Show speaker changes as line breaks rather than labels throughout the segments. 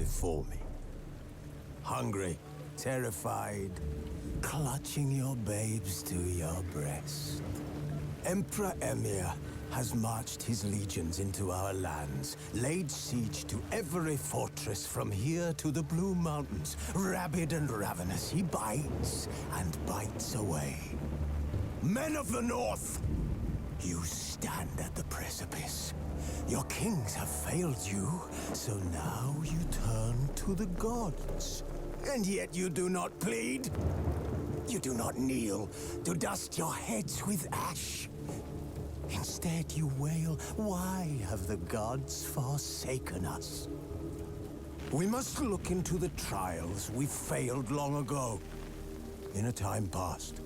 before me. Hungry, terrified, clutching your babes to your breast. Emperor Emhyr has marched his legions into our lands, laid siege to every fortress from here to the Blue Mountains. Rabid and ravenous, he bites and bites away. Men of the North, you stand at the precipice. Your kings have failed you, so now you turn to the gods. And yet you do not plead. You do not kneel to dust your heads with ash. Instead you wail, why have the gods forsaken us? We must look into the trials we failed long ago. In a time past,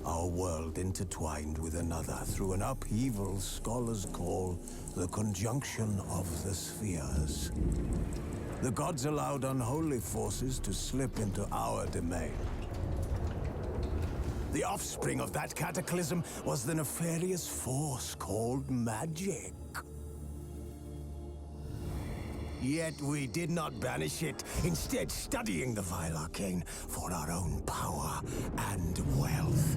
our world intertwined with another through an upheaval scholars call the conjunction of the spheres. The gods allowed unholy forces to slip into our domain. The offspring of that cataclysm was the nefarious force called magic. Yet we did not banish it, instead studying the vile arcane for our own power and wealth.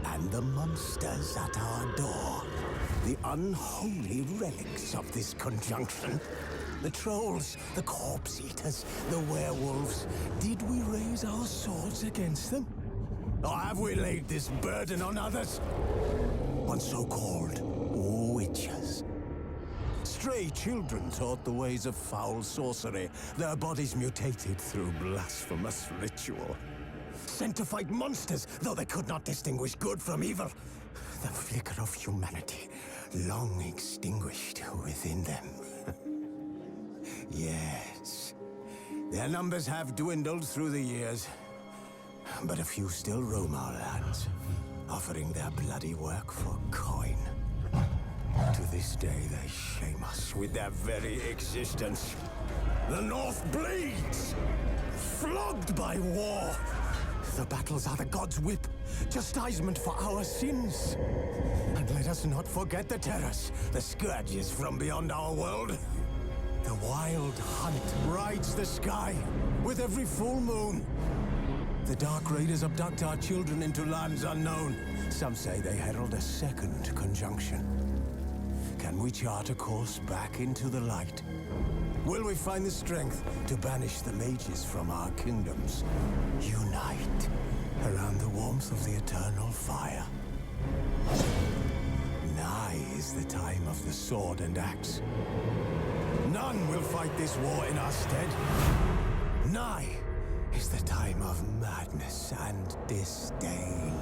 And the monsters at our door, the unholy relics of this conjunction. The trolls, the corpse eaters, the werewolves. Did we raise our swords against them? Or have we laid this burden on others? On so-called witches. Stray children taught the ways of foul sorcery, their bodies mutated through blasphemous ritual. Sent to fight monsters, though they could not distinguish good from evil. The flicker of humanity, long extinguished within them. Yes, their numbers have dwindled through the years. But a few still roam our lands, offering their bloody work for coin. To this day, they shame us with their very existence. The North bleeds, flogged by war. The battles are the gods' whip, chastisement for our sins. And let us not forget the terrors, the scourges from beyond our world. The wild hunt rides the sky with every full moon. The Dark Raiders abduct our children into lands unknown. Some say they herald a second conjunction. Can we chart a course back into the light? Will we find the strength to banish the mages from our kingdoms? Unite around the warmth of the eternal fire. Nigh is the time of the sword and axe. None will fight this war in our stead. Nigh is the time of madness and disdain.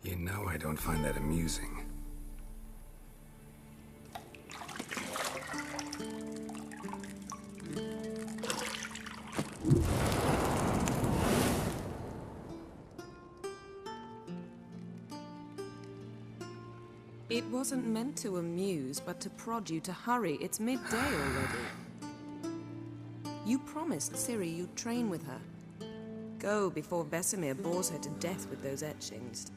You know I don't find that amusing.
It wasn't meant to amuse, but to prod you to hurry. It's midday already. You promised Ciri you'd train with her. Go before Vesemir bores her to death with those etchings.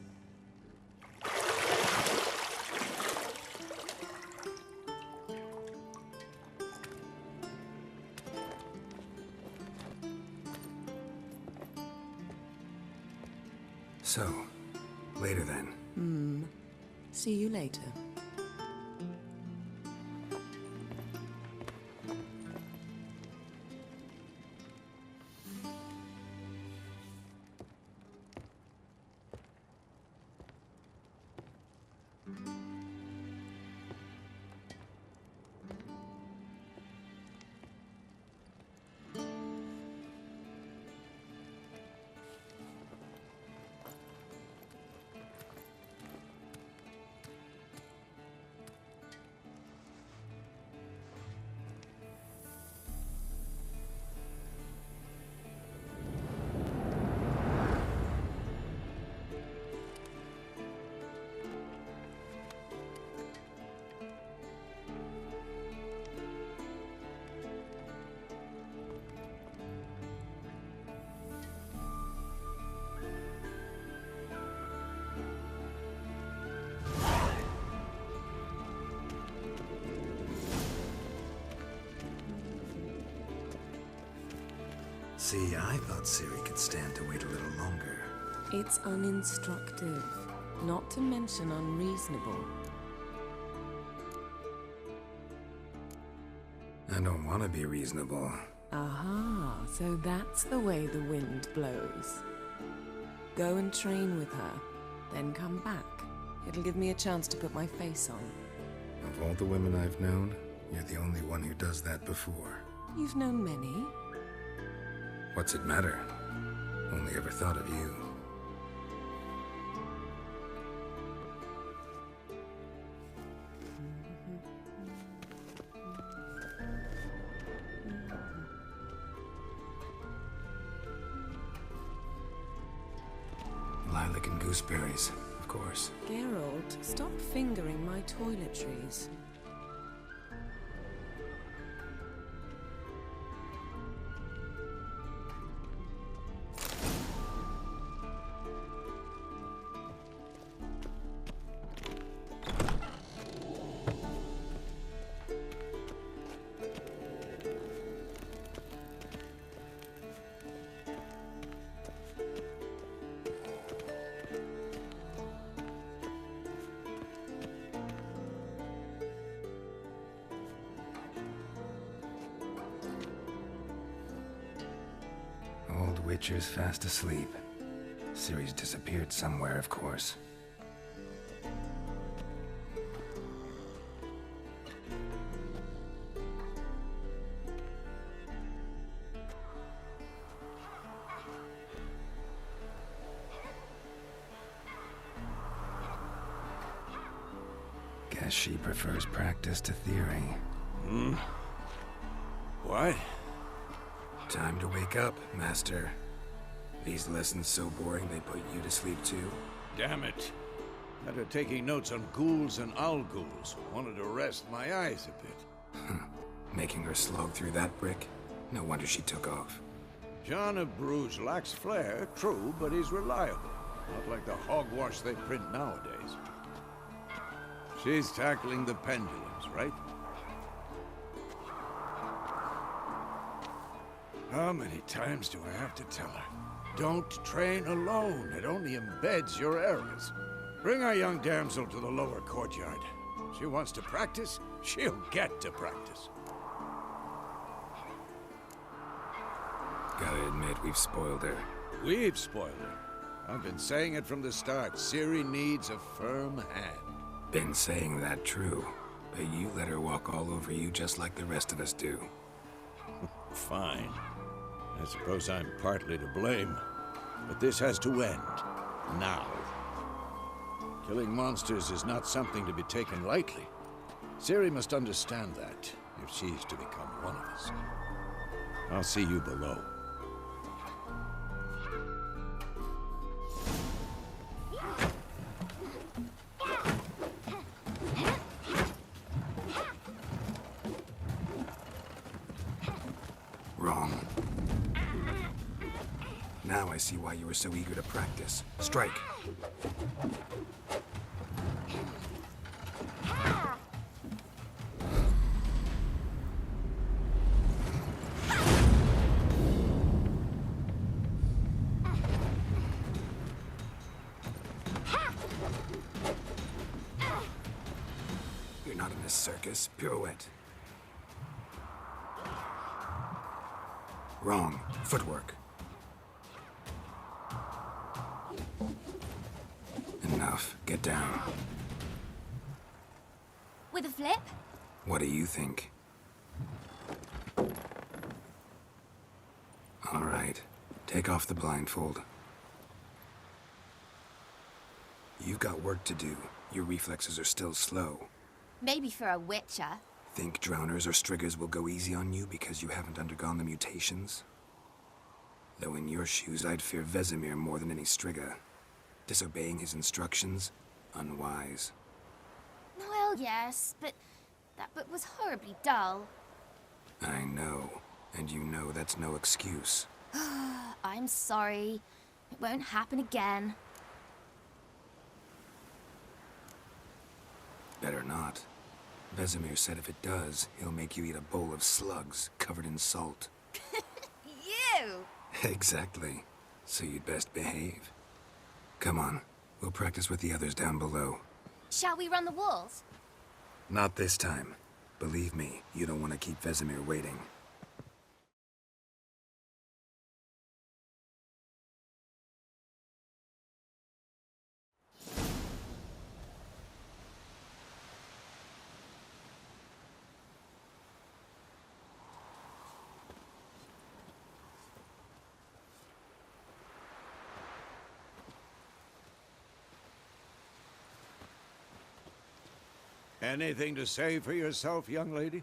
So, later then.
See you later.
See, I thought Ciri could stand to wait a little longer.
It's uninstructive, not to mention unreasonable.
I don't want to be reasonable.
Aha, so that's the way the wind blows. Go and train with her, then come back. It'll give me a chance to put my face on.
Of all the women I've known, you're the only one who does that before.
You've known many.
What's it matter? Only ever thought of you. Lilac and gooseberries, of course.
Geralt, stop fingering my toiletries.
Old Witcher's fast asleep. Ciri's disappeared somewhere, of course. Guess she prefers practice to theory.
What?
Time to wake up, Master. These lessons so boring they put you to sleep too?
Damn it. Had her taking notes on ghouls and owl ghouls. Wanted to rest my eyes a bit.
Making her slog through that brick? No wonder she took off.
John of Bruges lacks flair, true, but he's reliable. Not like the hogwash they print nowadays. She's tackling the pendulums, right? How many times do I have to tell her? Don't train alone. It only embeds your errors. Bring our young damsel to the lower courtyard. She wants to practice, she'll get to practice.
Gotta admit, we've spoiled her.
We've spoiled her. I've been saying it from the start. Ciri needs a firm hand.
Been saying that true, but you let her walk all over you just like the rest of us do.
Fine. I suppose I'm partly to blame. But this has to end. Now. Killing monsters is not something to be taken lightly. Ciri must understand that, if she's to become one of us. I'll see you below.
Wrong. Now I see why you were so eager to practice. Strike. You're not in this circus. Pirouette. Wrong. Footwork. Enough. Get down.
With a flip?
What do you think? All right. Take off the blindfold. You've got work to do. Your reflexes are still slow.
Maybe for a witcher.
Think drowners or striggers will go easy on you because you haven't undergone the mutations? Though in your shoes, I'd fear Vesemir more than any strigger. Disobeying his instructions? Unwise.
Well, yes, but that book was horribly dull.
I know. And you know that's no excuse.
I'm sorry. It won't happen again.
Better not. Vesemir said if it does, he'll make you eat a bowl of slugs covered in salt.
You!
Exactly. So you'd best behave. Come on. We'll practice with the others down below.
Shall we run the walls?
Not this time. Believe me, you don't want to keep Vesemir waiting.
Anything to say for yourself, young lady?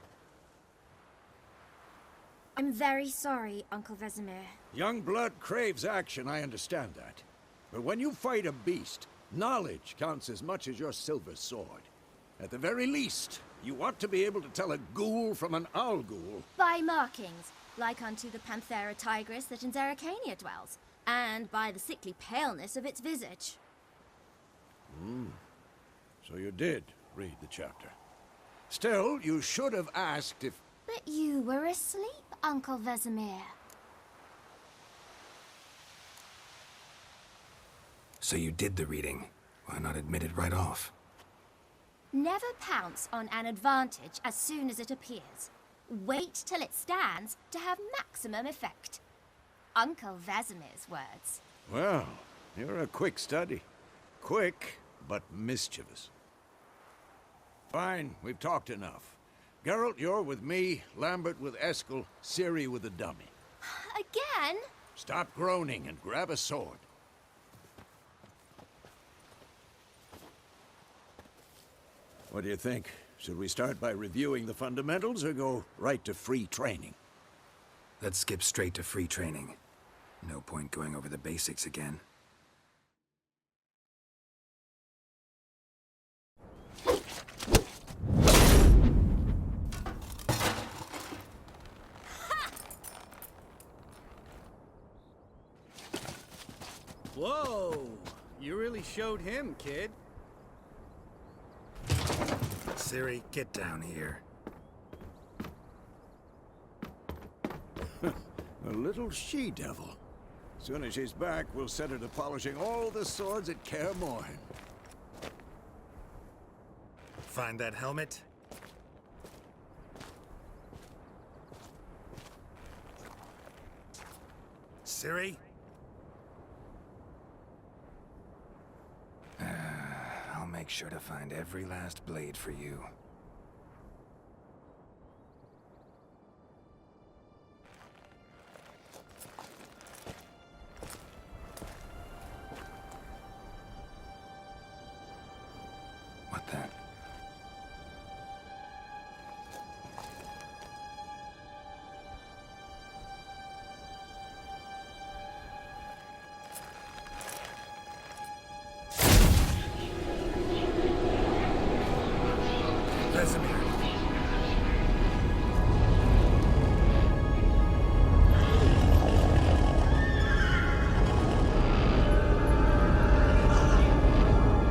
I'm very sorry, Uncle Vesemir.
Young blood craves action, I understand that. But when you fight a beast, knowledge counts as much as your silver sword. At the very least, you ought to be able to tell a ghoul from an owl ghoul.
By markings, like unto the Panthera tigris that in Zerrikania dwells, and by the sickly paleness of its visage.
So you did read the chapter. Still, you should have asked if...
But you were asleep, Uncle Vesemir.
So you did the reading. Why not admit it right off?
Never pounce on an advantage as soon as it appears. Wait till it stands to have maximum effect. Uncle Vesemir's words.
Well, you're a quick study. Quick, but mischievous. Fine, we've talked enough. Geralt, you're with me, Lambert with Eskel, Ciri with the dummy.
Again?
Stop groaning and grab a sword. What do you think? Should we start by reviewing the fundamentals or go right to free training?
Let's skip straight to free training. No point going over the basics again.
Whoa! You really showed him, kid.
Ciri, get down here.
A little she-devil. Soon as she's back, we'll set her to polishing all the swords at Kaer Morhen.
Find that helmet? Ciri? make sure to find every last blade for you. What the? Vesemir.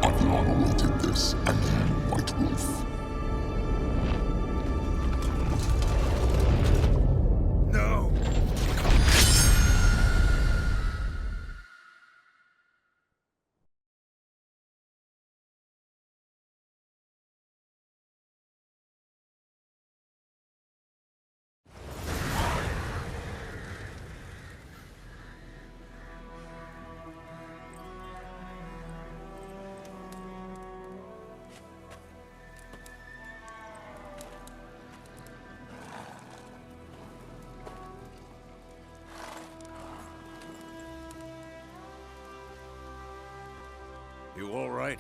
Aviana wanted this, and you, White Wolf.
No!
You all right?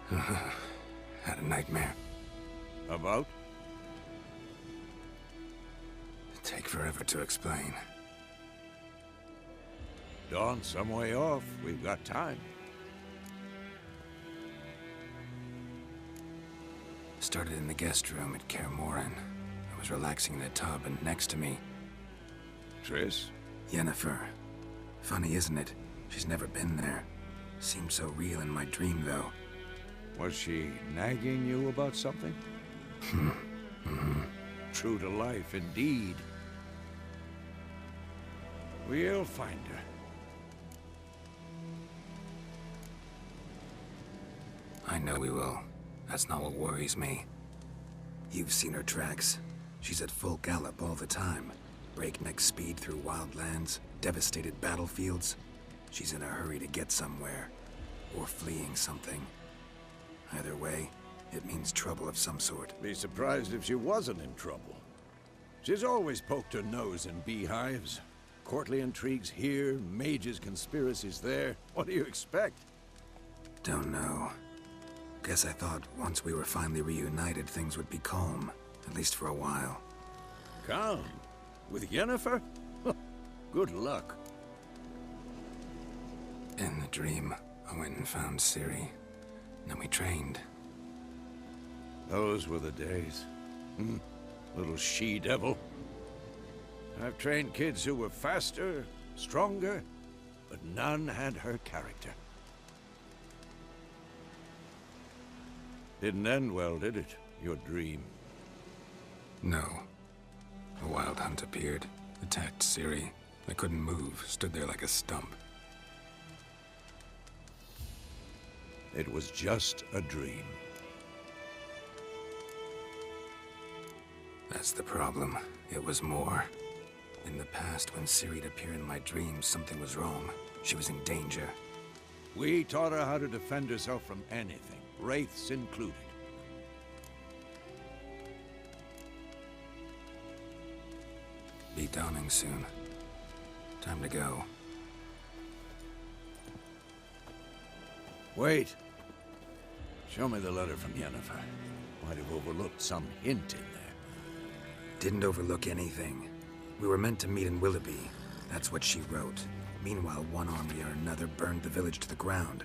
Had a nightmare.
About?
Take forever to explain.
Dawn's some way off. We've got time.
Started in the guest room at Kaer Morhen. I was relaxing in a tub, and next to me,
Triss?
Yennefer. Funny, isn't it? She's never been there. Seemed so real in my dream, though.
Was she nagging you about something? True to life, indeed. We'll find her.
I know we will. That's not what worries me. You've seen her tracks. She's at full gallop all the time. Breakneck speed through wildlands, devastated battlefields. She's in a hurry to get somewhere. Or fleeing something. Either way, it means trouble of some sort.
Be surprised if she wasn't in trouble. She's always poked her nose in beehives. Courtly intrigues here, mages' conspiracies there. What do you expect?
Don't know. Guess I thought once we were finally reunited, things would be calm. At least for a while.
Calm? With Yennefer? Good luck.
In the dream, I went and found Ciri. Then we trained.
Those were the days. Little she-devil. I've trained kids who were faster, stronger, but none had her character. Didn't end well, did it? Your dream?
No. A wild hunt appeared, attacked Ciri. I couldn't move, stood there like a stump.
It was just a dream.
That's the problem. It was more. In the past, when Ciri'd appear in my dreams, something was wrong. She was in danger.
We taught her how to defend herself from anything, wraiths included.
Be dawning soon. Time to go.
Wait. Show me the letter from Yennefer. Might have overlooked some hint in there.
Didn't overlook anything. We were meant to meet in Willoughby. That's what she wrote. Meanwhile, one army or another burned the village to the ground.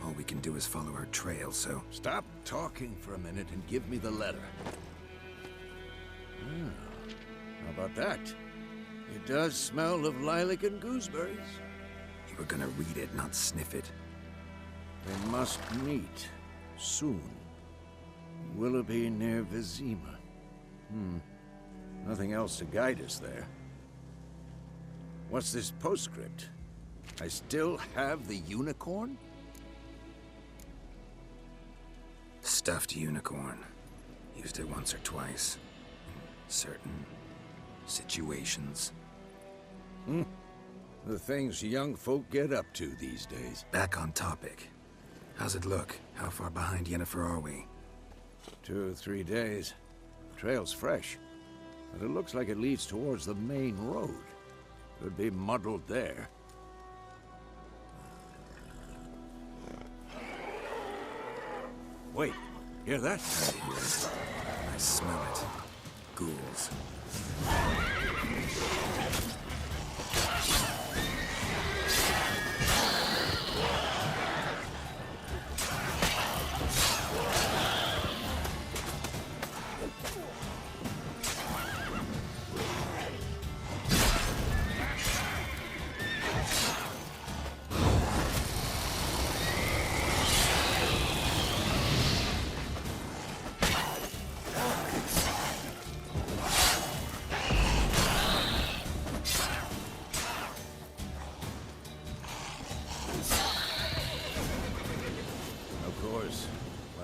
All we can do is follow her trail, so...
Stop talking for a minute and give me the letter. How about that? It does smell of lilac and gooseberries.
You were gonna read it, not sniff it.
They must meet. Soon. Willoughby near Vizima. Nothing else to guide us there. What's this postscript? I still have the unicorn?
Stuffed unicorn. Used it once or twice. In certain situations.
The things young folk get up to these days.
Back on topic. How's it look? How far behind Yennefer are we?
2 or 3 days. Trail's fresh, but it looks like it leads towards the main road. Could be muddled there. Wait, hear that?
I hear it. I smell it. Ghouls.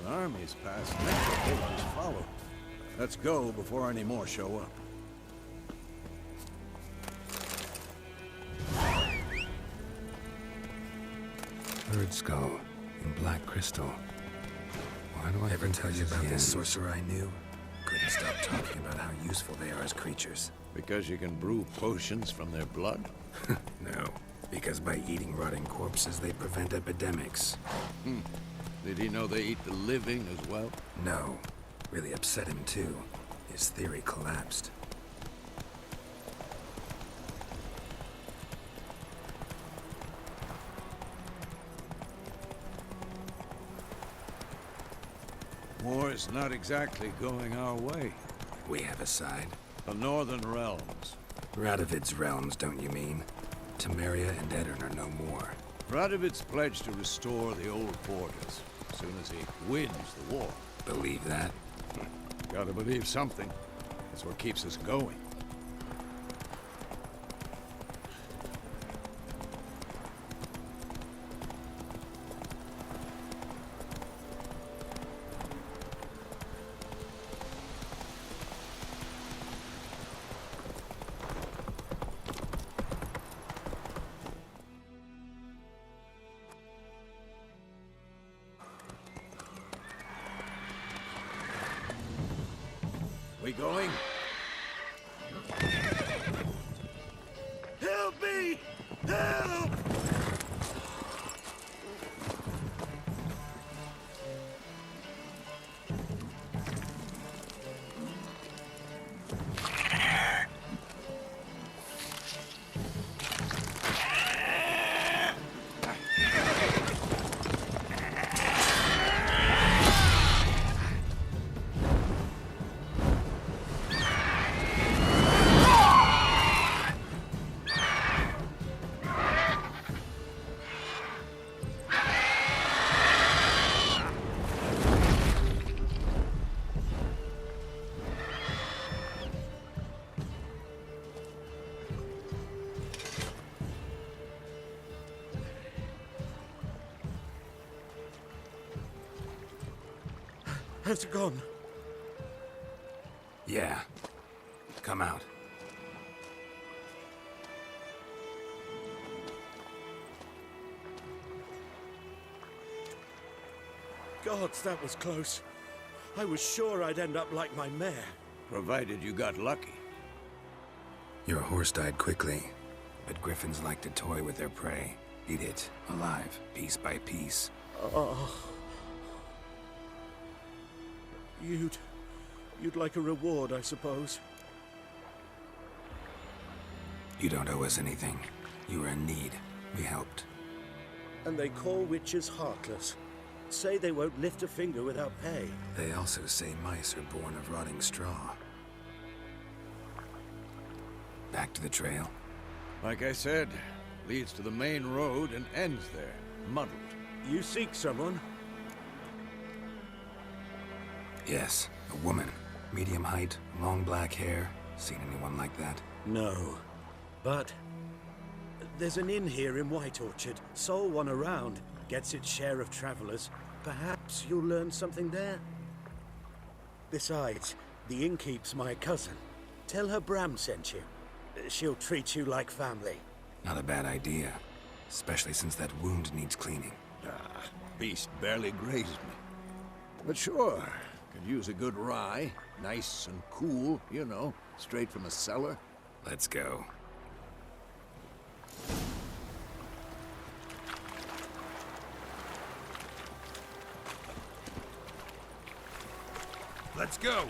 Armies pass next, they just follow. Let's go before any more show up.
Bird skull in black crystal. Why do I ever tell you about this sorcerer I knew? Couldn't stop talking about how useful they are as creatures.
Because you can brew potions from their blood?
No, because by eating rotting corpses, they prevent epidemics.
Did he know they eat the living as well?
No. Really upset him, too. His theory collapsed.
War's not exactly going our way.
We have a side.
The Northern Realms.
Radovid's realms, don't you mean? Temeria and Edirn are no more.
Radovid's pledged to restore the old borders as soon as he wins the war.
Believe that?
Gotta believe something. That's what keeps us going. We going? Help me! Help!
Has it gone?
Yeah. Come out.
Gods, that was close. I was sure I'd end up like my mare.
Provided you got lucky.
Your horse died quickly, but griffins like to toy with their prey. Eat it, alive, piece by piece.
Oh. You'd like a reward, I suppose.
You don't owe us anything. You were in need. We helped.
And they call witches heartless. Say they won't lift a finger without pay.
They also say mice are born of rotting straw. Back to the trail?
Like I said, leads to the main road and ends there, muddled.
You seek someone?
Yes, a woman. Medium height, long black hair. Seen anyone like that?
No. But there's an inn here in White Orchard. Sole one around. Gets its share of travelers. Perhaps you'll learn something there? Besides, the innkeep's my cousin. Tell her Bram sent you. She'll treat you like family.
Not a bad idea. Especially since that wound needs cleaning.
Beast barely grazed me. But sure, could use a good rye. Nice and cool, you know, straight from a cellar.
Let's go.
Let's go!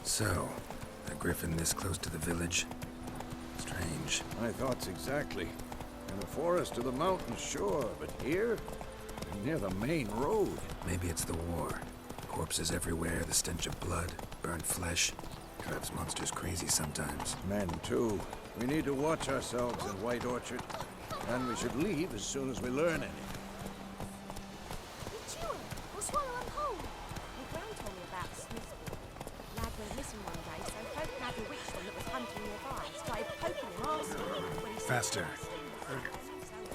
So, a griffin this close to the village? Strange.
My thoughts exactly. In the forest or the mountains, sure, but here? Near the main road.
Maybe it's the war. Corpses everywhere, the stench of blood, burnt flesh. Drives monsters crazy sometimes.
Men, too. We need to watch ourselves in White Orchard. And we should leave as soon as we learn anything.
Chew it, or swallow them whole. My gran told me about Smithsville. Lad went missing one day, so folk had a witch one that was hunting nearby. Started poking him arse when he saw
Faster.
So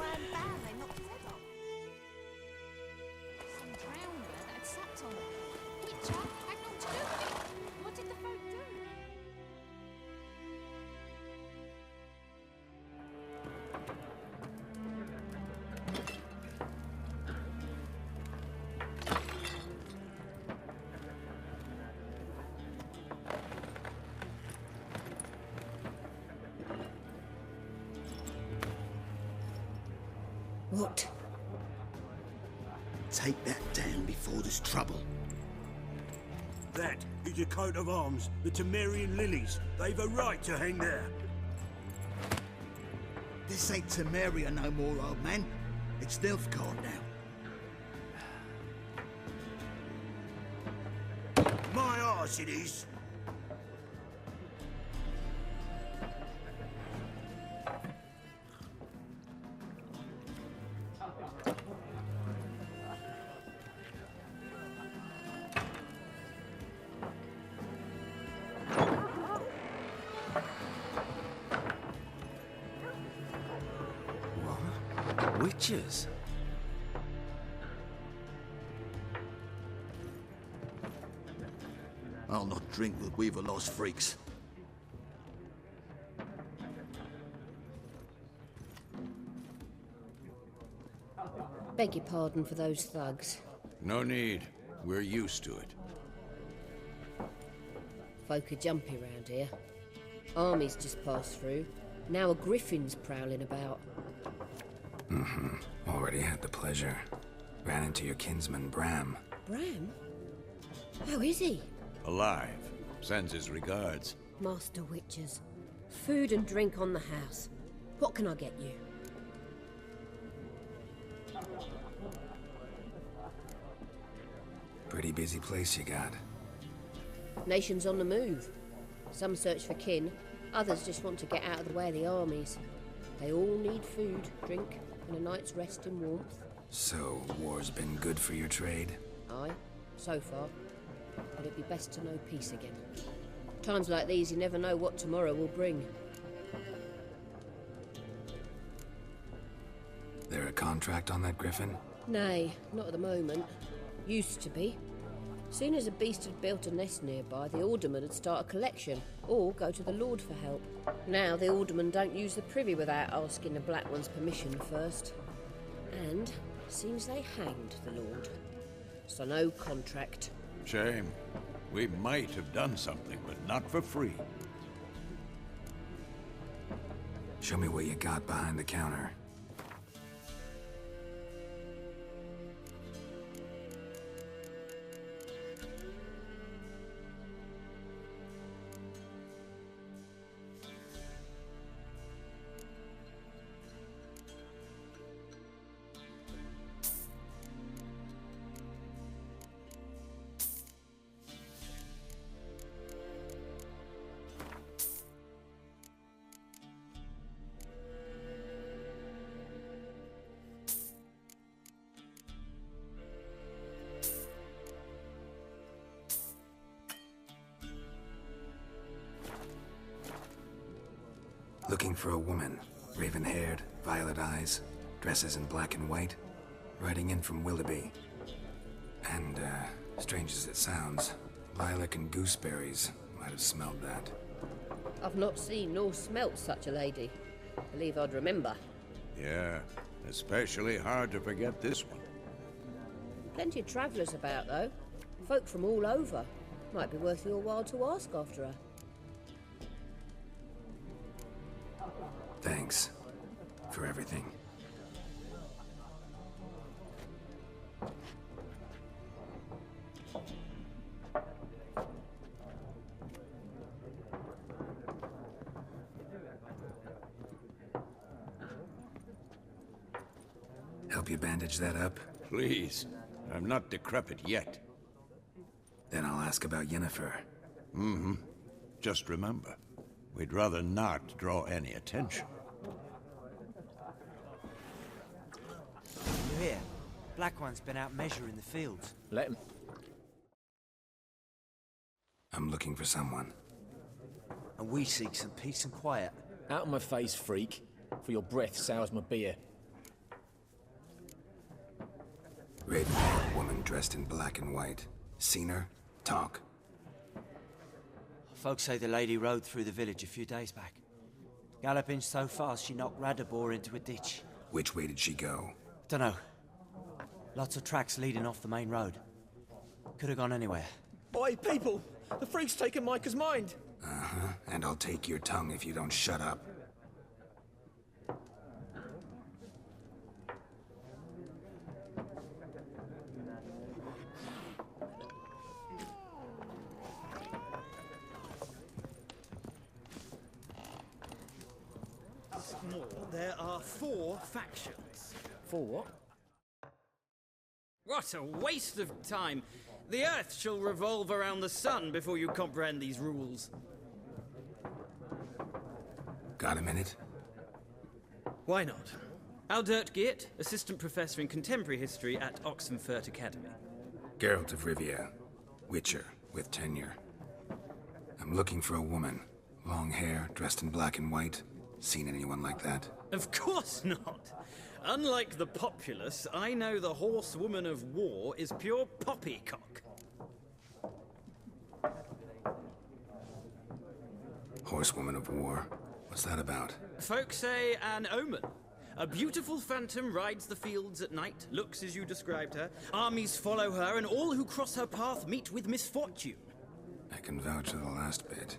wham bam, they knocked his head off. Some drowner that had slept on it. Witcher had not to do with it. What did the folk do?
What? Take that down before there's trouble.
That is a coat of arms, the Temerian lilies. They've a right to hang there.
This ain't Temeria no more, old man. It's Nilfgaard now.
My arse it is.
Witches?
I'll not drink with Weaver lost freaks.
Beg your pardon for those thugs.
No need. We're used to it.
Folk are jumpy round here. Armies just passed through. Now a griffin's prowling about.
Already had the pleasure. Ran into your kinsman, Bram.
Bram? How is he?
Alive. Sends his regards.
Master Witchers. Food and drink on the house. What can I get you?
Pretty busy place you got.
Nations on the move. Some search for kin, others just want to get out of the way of the armies. They all need food, drink, and a night's rest in warmth.
So, war's been good for your trade?
Aye, so far. But it'd be best to know peace again. Times like these, you never know what tomorrow will bring.
There a contract on that griffin?
Nay, not at the moment. Used to be. Soon as a beast had built a nest nearby, the alderman would start a collection, or go to the Lord for help. Now the aldermen don't use the privy without asking the Black One's permission first. And seems they hanged the Lord. So no contract.
Shame. We might have done something, but not for free.
Show me what you got behind the counter. Looking for a woman. Raven-haired, violet eyes, dresses in black and white. Riding in from Willoughby. And, strange as it sounds, lilac and gooseberries might have smelled that.
I've not seen nor smelt such a lady. Believe I'd remember.
Yeah, especially hard to forget this one.
Plenty of travellers about, though. Folk from all over. Might be worth your while to ask after her.
Thanks for everything. Help you bandage that up?
Please. I'm not decrepit yet.
Then I'll ask about Yennefer.
Mm-hmm. Just remember, we'd rather not draw any attention.
You hear? Black One's been out measuring the fields.
Let him.
I'm looking for someone.
And we seek some peace and quiet.
Out of my face, freak. For your breath sours my beer.
Raven-haired woman dressed in black and white. Seen her? Talk.
Folks say the lady rode through the village a few days back. Galloping so fast she knocked Radabor into a ditch.
Which way did she go?
Dunno. Lots of tracks leading off the main road. Could have gone anywhere.
Oi, people! The freak's taken Micah's mind!
Uh-huh. And I'll take your tongue if you don't shut up.
There are 4 factions.
4 what?
What a waste of time! The Earth shall revolve around the sun before you comprehend these rules.
Got a minute?
Why not? Aldert Geert, Assistant Professor in Contemporary History at Oxenfurt Academy.
Geralt of Rivia. Witcher, with tenure. I'm looking for a woman. Long hair, dressed in black and white. Seen anyone like that?
Of course not! Unlike the populace, I know the horsewoman of war is pure poppycock.
Horsewoman of war? What's that about?
Folk say an omen. A beautiful phantom rides the fields at night, looks as you described her. Armies follow her, and all who cross her path meet with misfortune.
I can vouch for the last bit.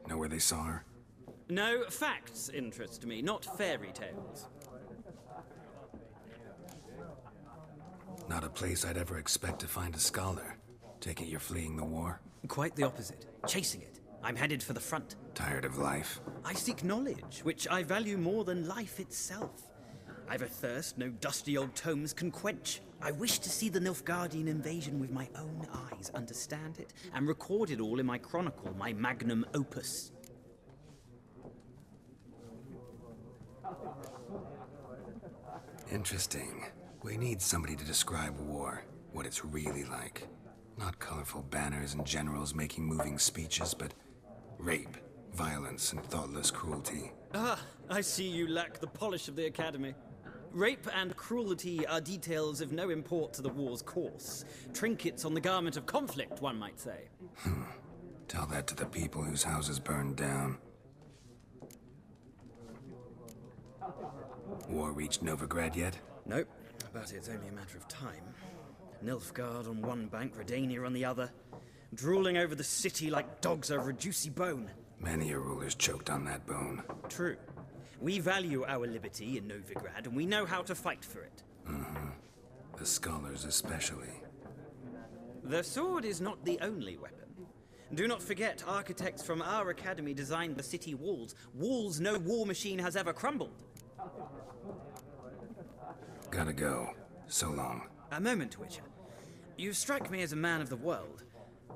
Know where they saw her?
No, facts interest me, not fairy tales.
Not a place I'd ever expect to find a scholar. Take it you're fleeing the war?
Quite the opposite. Chasing it. I'm headed for the front.
Tired of life?
I seek knowledge, which I value more than life itself. I've a thirst no dusty old tomes can quench. I wish to see the Nilfgaardian invasion with my own eyes, understand it, and record it all in my chronicle, my magnum opus.
Interesting. We need somebody to describe war, what it's really like. Not colorful banners and generals making moving speeches, but rape, violence, and thoughtless cruelty.
Ah, I see you lack the polish of the Academy. Rape and cruelty are details of no import to the war's course. Trinkets on the garment of conflict, one might say.
Tell that to the people whose houses burned down. War reached Novigrad yet?
Nope, but it's only a matter of time. Nilfgaard on one bank, Redania on the other, drooling over the city like dogs over a juicy bone.
Many a ruler's choked on that bone.
True. We value our liberty in Novigrad, and we know how to fight for it.
The scholars especially.
The sword is not the only weapon. Do not forget, architects from our academy designed the city walls. Walls no war machine has ever crumbled.
Gotta go. So long.
A moment, Witcher. You strike me as a man of the world.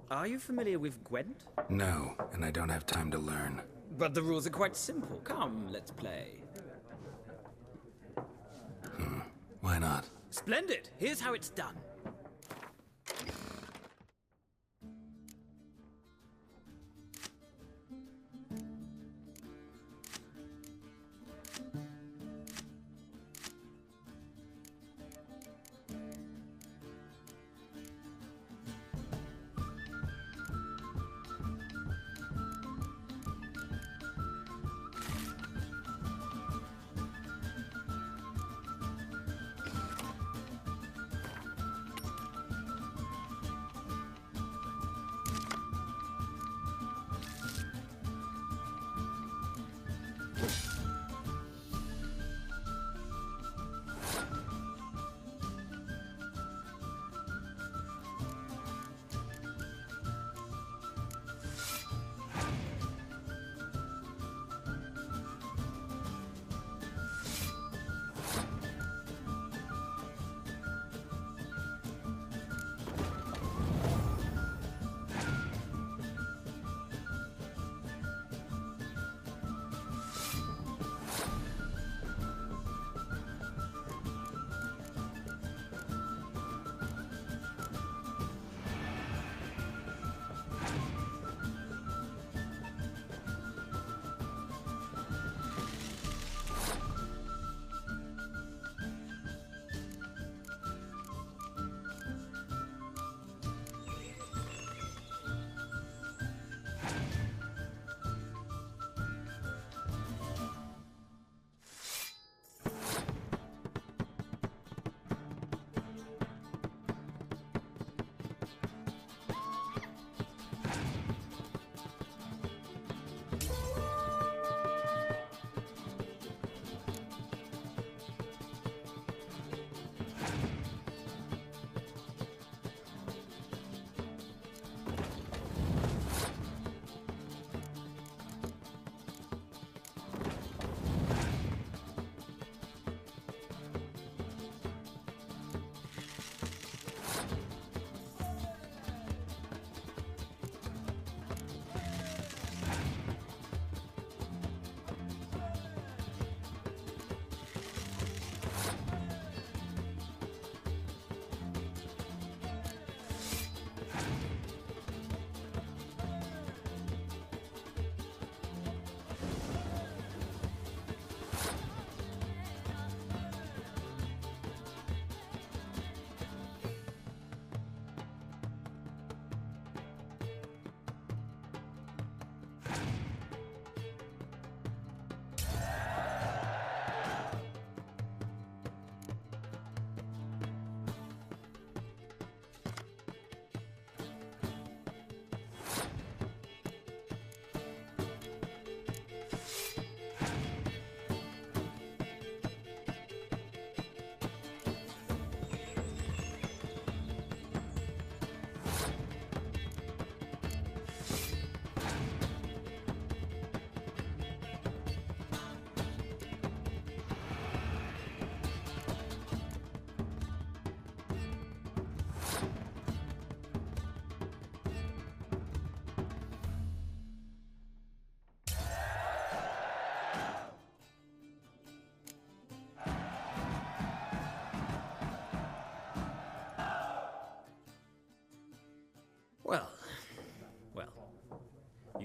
Are you familiar with Gwent?
No, and I don't have time to learn.
But the rules are quite simple. Come, let's play.
Why not?
Splendid! Here's how it's done.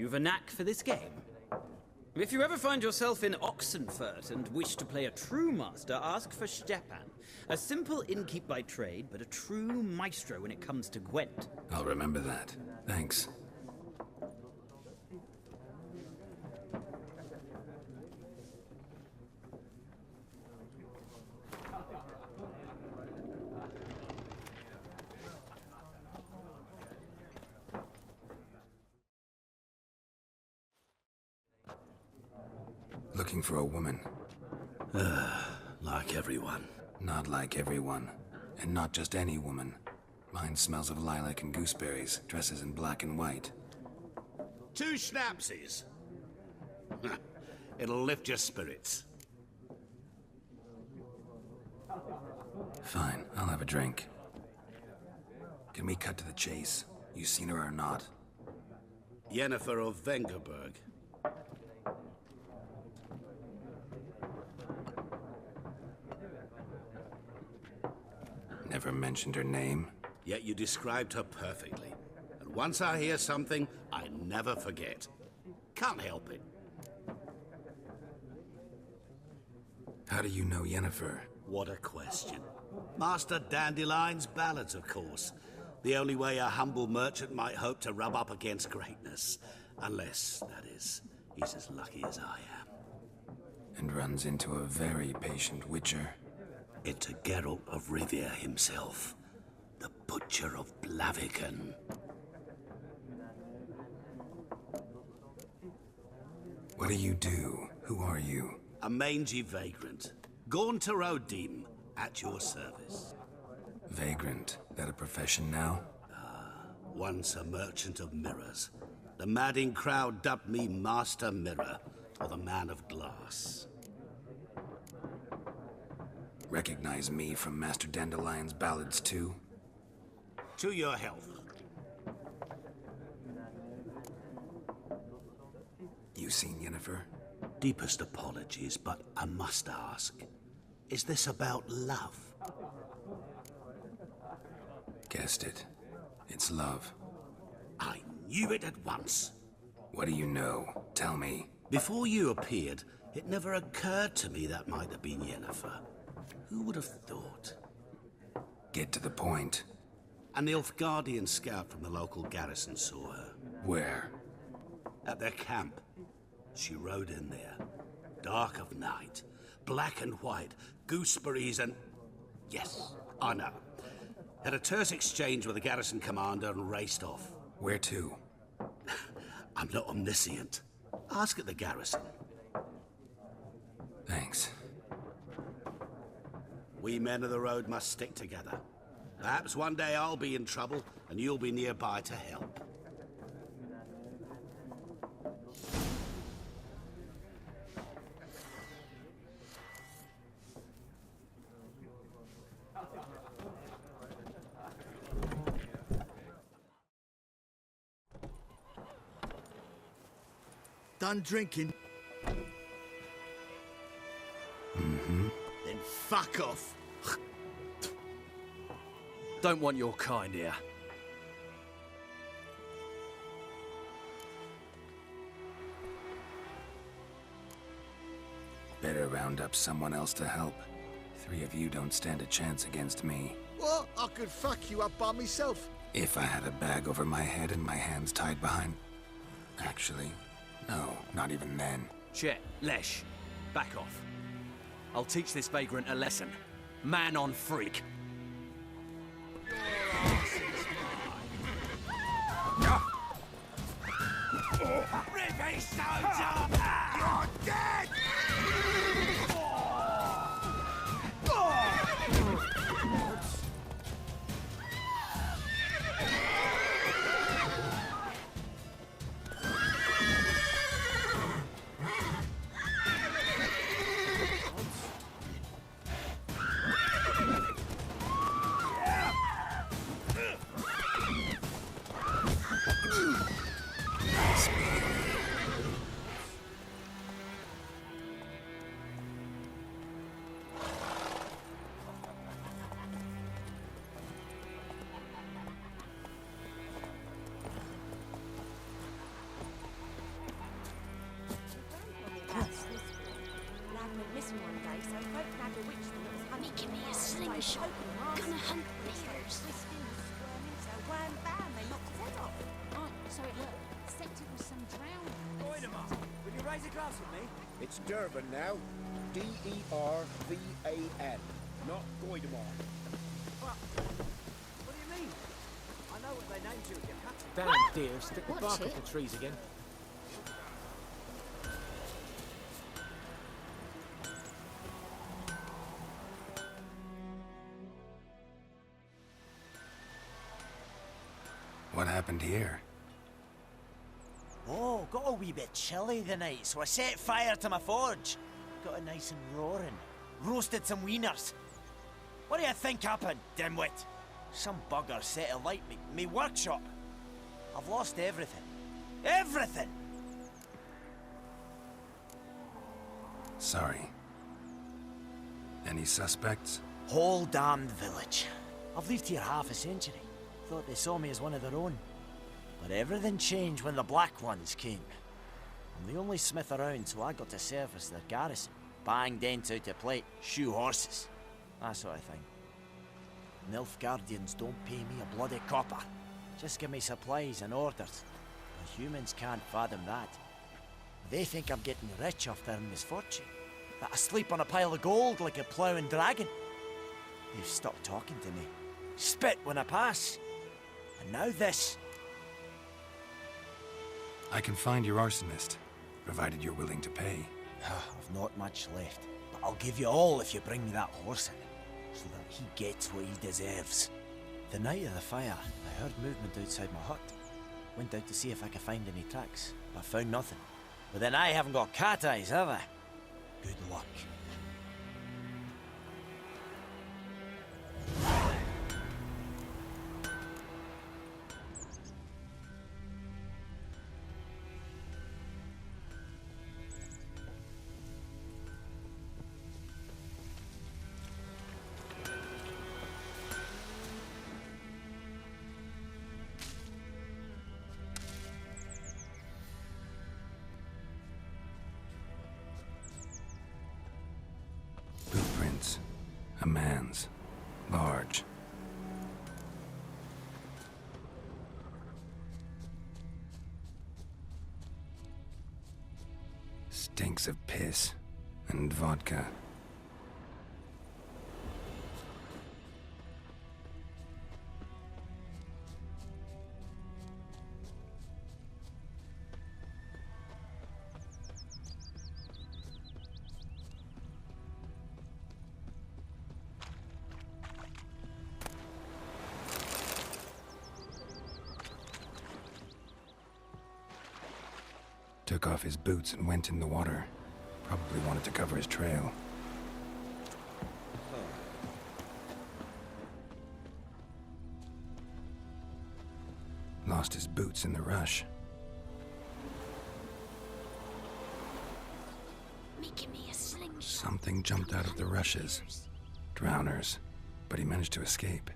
You've a knack for this game. If you ever find yourself in Oxenfurt and wish to play a true master, ask for Stepan. A simple innkeep by trade, but a true maestro when it comes to Gwent.
I'll remember that. Thanks. Looking for a woman.
Like everyone.
Not like everyone. And not just any woman. Mine smells of lilac and gooseberries, dresses in black and white.
2 schnapsies. It'll lift your spirits.
Fine, I'll have a drink. Can we cut to the chase? You seen her or not?
Yennefer of Vengerberg.
Never mentioned her name.
Yet you described her perfectly. And once I hear something, I never forget. Can't help it.
How do you know Yennefer?
What a question. Master Dandelion's ballads, of course. The only way a humble merchant might hope to rub up against greatness. Unless, that is, he's as lucky as I am.
And runs into a very patient witcher.
Into Geralt of Rivia himself. The Butcher of Blaviken.
What do you do? Who are you?
A mangy vagrant. Gaunter O'Dim, at your service.
Vagrant? That a profession now?
Once a merchant of mirrors. The madding crowd dubbed me Master Mirror, or the Man of Glass.
Recognize me from Master Dandelion's ballads too?
To your health.
You seen Yennefer?
Deepest apologies, but I must ask. Is this about love?
Guessed it. It's love.
I knew it at once.
What do you know? Tell me.
Before you appeared, it never occurred to me that might have been Yennefer. Who would have thought?
Get to the point.
An Nilfgaardian scout from the local garrison saw her.
Where?
At their camp. She rode in there. Dark of night. Black and white. Gooseberries and... Yes, I know. Had a terse exchange with the garrison commander and raced off.
Where to?
I'm not omniscient. Ask at the garrison.
Thanks.
We men of the road must stick together. Perhaps one day I'll be in trouble, and you'll be nearby to help.
Done drinking?
Mm-hmm.
Then fuck off.
Don't want your kind here.
Better round up someone else to help. 3 of you don't stand a chance against me.
What? I could fuck you up by myself.
If I had a bag over my head and my hands tied behind... Actually, no, not even then.
Chet, Lesh, back off. I'll teach this vagrant a lesson. Man on freak.
Ribby soldier! You're dead!
hunt bears.
So wham bam, they knocked his head off.
Oh, so it looked. Except it was some drowning.
Goidemar, will you raise a glass with me?
It's Durban now. D-E-R-V-A-N, not Goidemar.
What do you mean? I know what they named you at your hut.
Damn deer, stick the
Watch
bark
it.
up the trees again.
What happened here?
Oh, got a wee bit chilly the night, so I set fire to my forge. Got it nice and roaring. Roasted some wieners. What do you think happened, dimwit? Some bugger set alight me workshop. I've lost everything. Everything!
Sorry. Any suspects?
Whole damned village. I've lived here half a century. Thought they saw me as one of their own. But everything changed when the Black Ones came. I'm the only smith around, so I got to service their garrison. Bang dents out of plate, shoe horses. That sort of thing. Nilfgaardians don't pay me a bloody copper. Just give me supplies and orders. But humans can't fathom that. They think I'm getting rich off their misfortune. That I sleep on a pile of gold like a ploughing dragon. They've stopped talking to me. Spit when I pass. And now this.
I can find your arsonist, provided you're willing to pay.
I've not much left, but I'll give you all if you bring me that horse in, so that he gets what he deserves. The night of the fire, I heard movement outside my hut. Went out to see if I could find any tracks, but found nothing. But then I haven't got cat eyes, have I? Good luck.
Footprints. A man's. Large. Stinks of piss and vodka. Took off his boots and went in the water. Probably wanted to cover his trail. Lost his boots in the rush.
Making me a slingshot.
Something jumped out of the rushes. Drowners. But he managed to escape.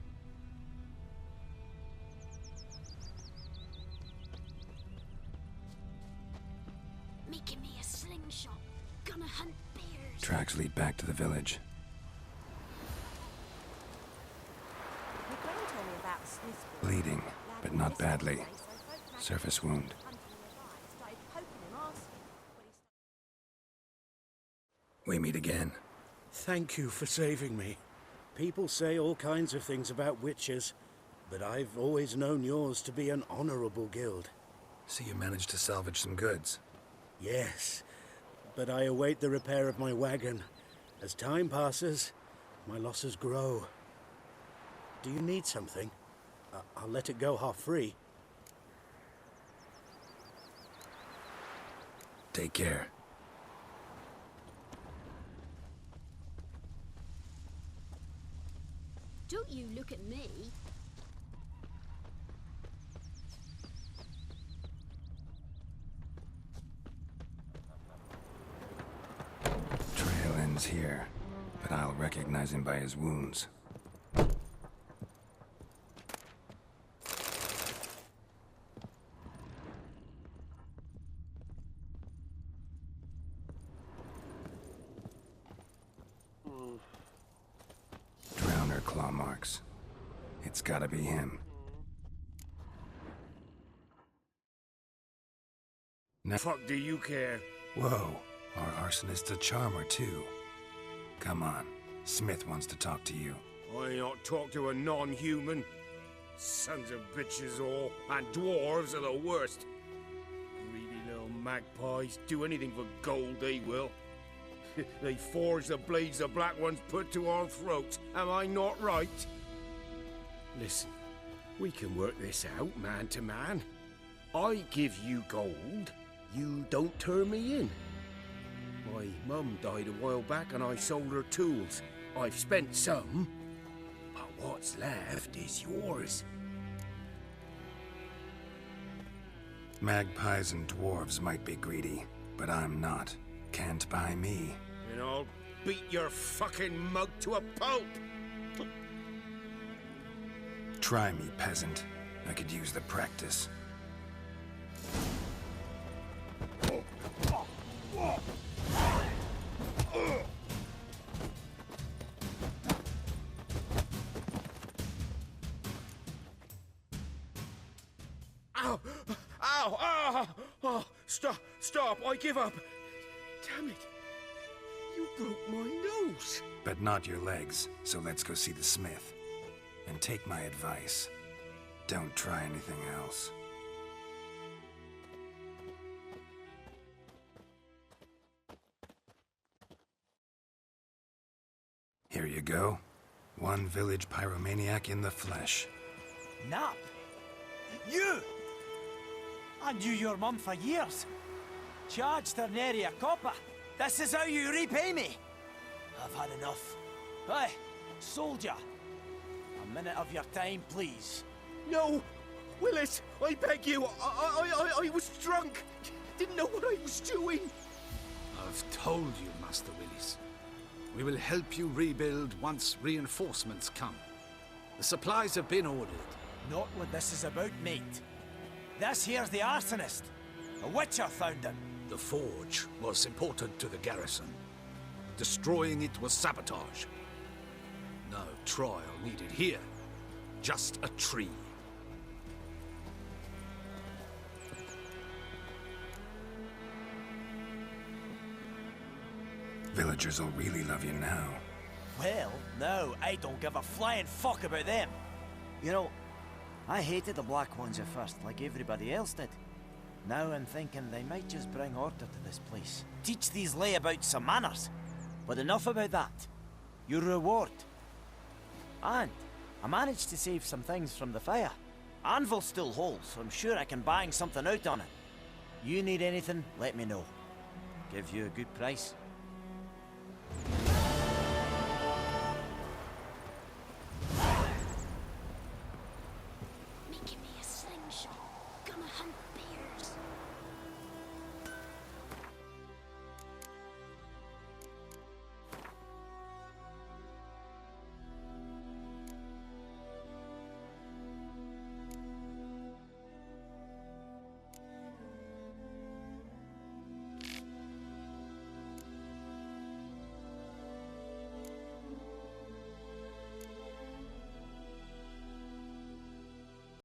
Making me a slingshot. Gonna hunt bears.
Tracks lead back to the village.
My gran told me about a Smith's boy.
Bleeding, but not badly. Surface wound.
Started poking him, asking.
We meet again.
Thank you for saving me. People say all kinds of things about witches, but I've always known yours to be an honorable guild.
So you managed to salvage some goods?
Yes, but I await the repair of my wagon. As time passes, my losses grow. Do you need something? I'll let it go half-free.
Take care.
Don't you look at me.
Trail ends here, but I'll recognize him by his wounds. Drowner claw marks. It's gotta be him. No.
Fuck do you care?
Whoa, our arsonist's a charmer too. Come on, Smith wants to talk to you.
I ain't not talk to a non-human. Sons of bitches all, and dwarves are the worst. Greedy little magpies, do anything for gold they will. They forge the blades the Black Ones put to our throats, am I not right? Listen, we can work this out man to man. I give you gold, you don't turn me in. My mum died a while back and I sold her tools. I've spent some, but what's left is yours.
Magpies and dwarves might be greedy, but I'm not. Can't buy me.
And I'll beat your fucking mug to a pulp!
Try me, peasant. I could use the practice.
Ow! Ow! Ow! Oh, stop! I give up! Damn it! You broke my nose!
But not your legs, so let's go see the smith. And take my advice. Don't try anything else. Here you go. One village pyromaniac in the flesh.
Nap? You! I knew your mum for years. Charged her nary a copper. This is how you repay me. I've had enough. Hey, soldier. A minute of your time, please.
No! Willis, I beg you! I was drunk! Didn't know what I was doing!
I've told you, Master Willis. We will help you rebuild once reinforcements come. The supplies have been ordered.
Not what this is about, mate. This here's the arsonist. A witcher found him.
The forge was important to the garrison. Destroying it was sabotage. No trial needed here. Just a tree.
Villagers will really love you now.
Well, no, I don't give a flying fuck about them. You know, I hated the Black Ones at first, like everybody else did. Now I'm thinking they might just bring order to this place. Teach these layabouts some manners. But enough about that. Your reward. And I managed to save some things from the fire. Anvil still holds, so I'm sure I can bang something out on it. You need anything, let me know. Give you a good price.